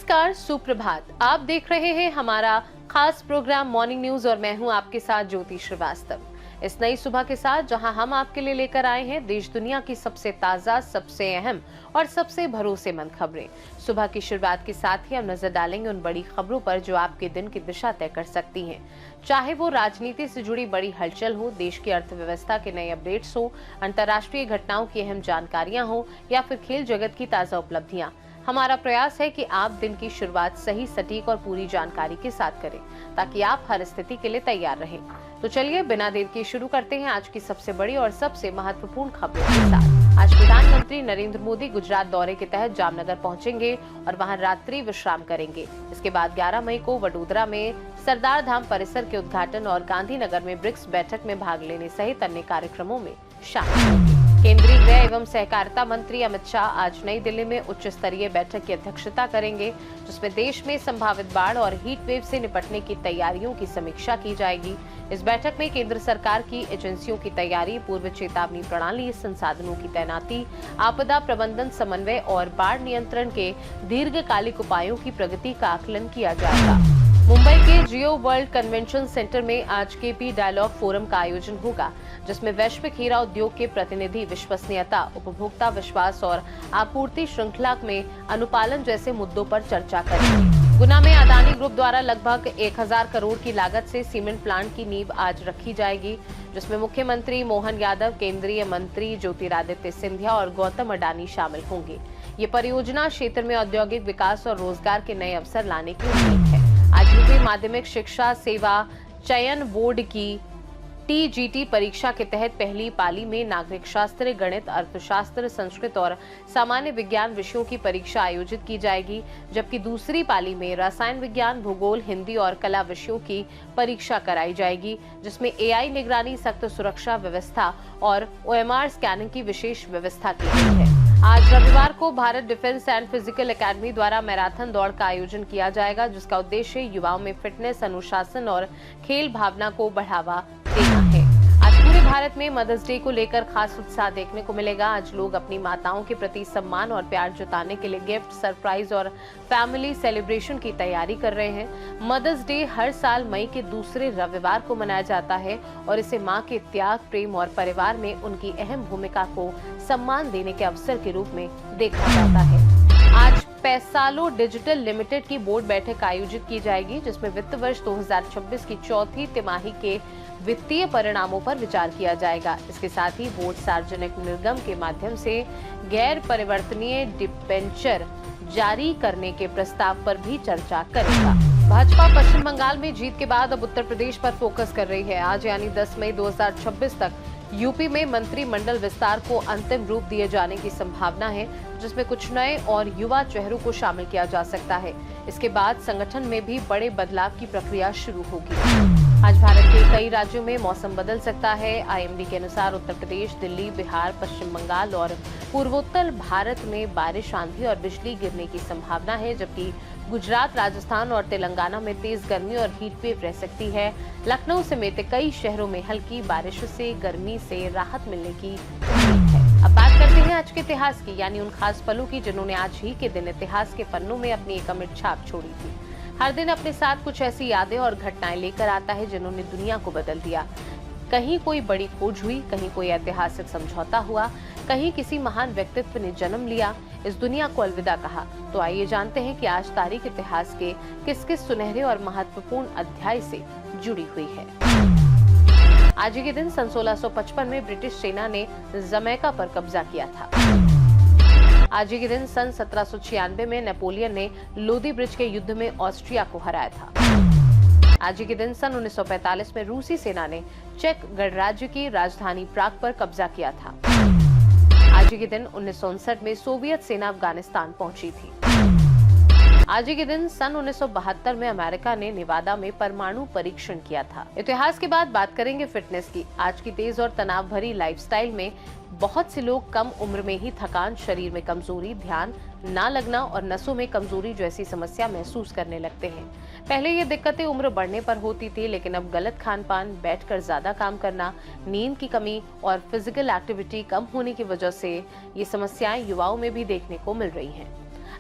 नमस्कार, सुप्रभात। आप देख रहे हैं हमारा खास प्रोग्राम मॉर्निंग न्यूज और मैं हूं आपके साथ ज्योति श्रीवास्तव। इस नई सुबह के साथ जहां हम आपके लिए लेकर आए हैं देश दुनिया की सबसे ताजा, सबसे अहम और सबसे भरोसेमंद खबरें। सुबह की शुरुआत के साथ ही हम नजर डालेंगे उन बड़ी खबरों पर जो आपके दिन की दिशा तय कर सकती हैं। चाहे वो राजनीति से जुड़ी बड़ी हलचल हो, देश की अर्थव्यवस्था के नए अपडेट्स हो, अंतर्राष्ट्रीय घटनाओं की अहम जानकारियां हो या फिर खेल जगत की ताजा उपलब्धियां। हमारा प्रयास है कि आप दिन की शुरुआत सही, सटीक और पूरी जानकारी के साथ करें ताकि आप हर स्थिति के लिए तैयार रहें। तो चलिए बिना देर के शुरू करते हैं आज की सबसे बड़ी और सबसे महत्वपूर्ण खबरों के साथ। आज प्रधानमंत्री नरेंद्र मोदी गुजरात दौरे के तहत जामनगर पहुंचेंगे और वहां रात्रि विश्राम करेंगे। इसके बाद 11 मई को वडोदरा में सरदार धाम परिसर के उद्घाटन और गांधीनगर में ब्रिक्स बैठक में भाग लेने सहित अन्य कार्यक्रमों में शामिल होंगे। केंद्रीय गृह एवं सहकारिता मंत्री अमित शाह आज नई दिल्ली में उच्च स्तरीय बैठक की अध्यक्षता करेंगे, जिसमें देश में संभावित बाढ़ और हीट वेव से निपटने की तैयारियों की समीक्षा की जाएगी। इस बैठक में केंद्र सरकार की एजेंसियों की तैयारी, पूर्व चेतावनी प्रणाली, संसाधनों की तैनाती, आपदा प्रबंधन समन्वय और बाढ़ नियंत्रण के दीर्घकालिक उपायों की प्रगति का आकलन किया जाएगा। मुंबई के जियो वर्ल्ड कन्वेंशन सेंटर में आज केपी डायलॉग फोरम का आयोजन होगा, जिसमें वैश्विक हीरा उद्योग के प्रतिनिधि विश्वसनीयता, उपभोक्ता विश्वास और आपूर्ति श्रृंखला में अनुपालन जैसे मुद्दों पर चर्चा करेंगे। गुना में अदानी ग्रुप द्वारा लगभग 1000 करोड़ की लागत से सीमेंट प्लांट की नींव आज रखी जाएगी, जिसमें मुख्यमंत्री मोहन यादव, केंद्रीय मंत्री ज्योतिरादित्य सिंधिया और गौतम अडानी शामिल होंगे। ये परियोजना क्षेत्र में औद्योगिक विकास और रोजगार के नए अवसर लाने की उम्मीद है। आज यूपी माध्यमिक शिक्षा सेवा चयन बोर्ड की टीजीटी परीक्षा के तहत पहली पाली में नागरिक शास्त्र, गणित, अर्थशास्त्र, संस्कृत और सामान्य विज्ञान विषयों की परीक्षा आयोजित की जाएगी, जबकि दूसरी पाली में रसायन विज्ञान, भूगोल, हिंदी और कला विषयों की परीक्षा कराई जाएगी, जिसमें एआई निगरानी, सख्त सुरक्षा व्यवस्था और ओएमआर स्कैनिंग की विशेष व्यवस्था की गई है। आज रविवार को Bharat defence and physical academy द्वारा मैराथन दौड़ का आयोजन किया जाएगा, जिसका उद्देश्य युवाओं में फिटनेस, अनुशासन और खेल भावना को बढ़ावा देना है। आज पूरे भारत में मदर्स डे को लेकर खास उत्साह देखने को मिलेगा। आज लोग अपनी माताओं के प्रति सम्मान और प्यार जताने के लिए गिफ्ट, सरप्राइज और फैमिली सेलिब्रेशन की तैयारी कर रहे हैं। मदर्स डे हर साल मई के दूसरे रविवार को मनाया जाता है और इसे मां के त्याग, प्रेम और परिवार में उनकी अहम भूमिका को सम्मान देने के अवसर के रूप में देखा जाता है। आज पैसालो डिजिटल लिमिटेड की बोर्ड बैठक आयोजित की जाएगी, जिसमें वित्त वर्ष 2026 की चौथी तिमाही के वित्तीय परिणामों पर विचार किया जाएगा। इसके साथ ही बोर्ड सार्वजनिक निर्गम के माध्यम से गैर परिवर्तनीय डिबेंचर जारी करने के प्रस्ताव पर भी चर्चा करेगा। भाजपा पश्चिम बंगाल में जीत के बाद अब उत्तर प्रदेश पर फोकस कर रही है। आज यानी 10 मई 2026 तक यूपी में मंत्रिमंडल विस्तार को अंतिम रूप दिए जाने की संभावना है, जिसमें कुछ नए और युवा चेहरों को शामिल किया जा सकता है। इसके बाद संगठन में भी बड़े बदलाव की प्रक्रिया शुरू होगी। आज भारत के कई राज्यों में मौसम बदल सकता है। आईएमडी के अनुसार उत्तर प्रदेश, दिल्ली, बिहार, पश्चिम बंगाल और पूर्वोत्तर भारत में बारिश, आंधी और बिजली गिरने की संभावना है, जबकि गुजरात, राजस्थान और तेलंगाना में तेज गर्मी और हीट वेव रह सकती है। लखनऊ समेत कई शहरों में हल्की बारिश से गर्मी से राहत मिलने की उम्मीद है। अब बात करते हैं आज के इतिहास की, यानी उन खास पलों की जिन्होंने आज ही के दिन इतिहास के पन्नों में अपनी एक अमिट छाप छोड़ी थी। हर दिन अपने साथ कुछ ऐसी यादें और घटनाएं लेकर आता है जिन्होंने दुनिया को बदल दिया। कहीं कोई बड़ी खोज हुई, कहीं कोई ऐतिहासिक समझौता हुआ, कहीं किसी महान व्यक्तित्व ने जन्म लिया, इस दुनिया को अलविदा कहा। तो आइए जानते हैं कि आज तारीख इतिहास के किस किस सुनहरे और महत्वपूर्ण अध्याय से जुड़ी हुई है। आज के दिन सन 1655 में ब्रिटिश सेना ने जमैका पर कब्जा किया था। आज के दिन सन 1796 में नेपोलियन ने लोदी ब्रिज के युद्ध में ऑस्ट्रिया को हराया था। आज के दिन सन 1945 में रूसी सेना ने चेक गणराज्य की राजधानी प्राग पर कब्जा किया था। आज के दिन 1959 में सोवियत सेना अफगानिस्तान पहुंची थी। आज के दिन सन 1972 में अमेरिका ने नेवादा में परमाणु परीक्षण किया था। इतिहास के बाद बात करेंगे फिटनेस की। आज की तेज और तनाव भरी लाइफस्टाइल में बहुत से लोग कम उम्र में ही थकान, शरीर में कमजोरी, ध्यान ना लगना और नसों में कमजोरी जैसी समस्या महसूस करने लगते हैं। पहले ये दिक्कतें उम्र बढ़ने पर होती थी, लेकिन अब गलत खान पान, बैठकर ज्यादा काम करना, नींद की कमी और फिजिकल एक्टिविटी कम होने की वजह से ये समस्याएं युवाओं में भी देखने को मिल रही हैं।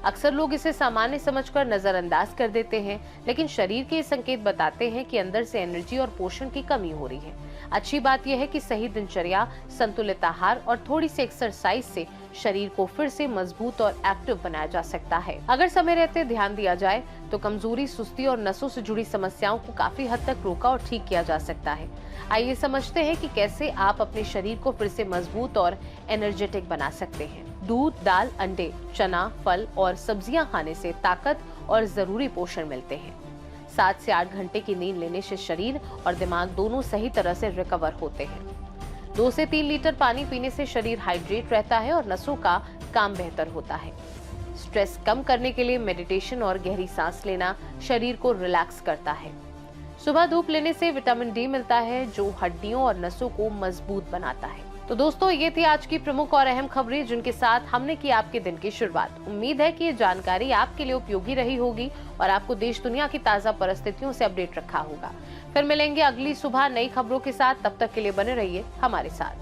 अक्सर लोग इसे सामान्य समझकर नजरअंदाज कर देते हैं, लेकिन शरीर के ये संकेत बताते हैं कि अंदर से एनर्जी और पोषण की कमी हो रही है। अच्छी बात यह है कि सही दिनचर्या, संतुलित आहार और थोड़ी सी एक्सरसाइज से शरीर को फिर से मजबूत और एक्टिव बनाया जा सकता है। अगर समय रहते ध्यान दिया जाए तो कमजोरी, सुस्ती और नसों से जुड़ी समस्याओं को काफी हद तक रोका और ठीक किया जा सकता है। आइए समझते हैं कि कैसे आप अपने शरीर को फिर से मजबूत और एनर्जेटिक बना सकते हैं। दूध, दाल, अंडे, चना, फल और सब्जियां खाने से ताकत और जरूरी पोषण मिलते हैं। 7 से 8 घंटे की नींद लेने से शरीर और दिमाग दोनों सही तरह से रिकवर होते हैं। 2 से 3 लीटर पानी पीने से शरीर हाइड्रेट रहता है और नसों का काम बेहतर होता है। स्ट्रेस कम करने के लिए मेडिटेशन और गहरी सांस लेना शरीर को रिलैक्स करता है। सुबह धूप लेने से विटामिन डी मिलता है, जो हड्डियों और नसों को मजबूत बनाता है। तो दोस्तों, ये थी आज की प्रमुख और अहम खबरें जिनके साथ हमने की आपके दिन की शुरुआत। उम्मीद है कि ये जानकारी आपके लिए उपयोगी रही होगी और आपको देश दुनिया की ताजा परिस्थितियों से अपडेट रखा होगा। फिर मिलेंगे अगली सुबह नई खबरों के साथ। तब तक के लिए बने रहिए हमारे साथ।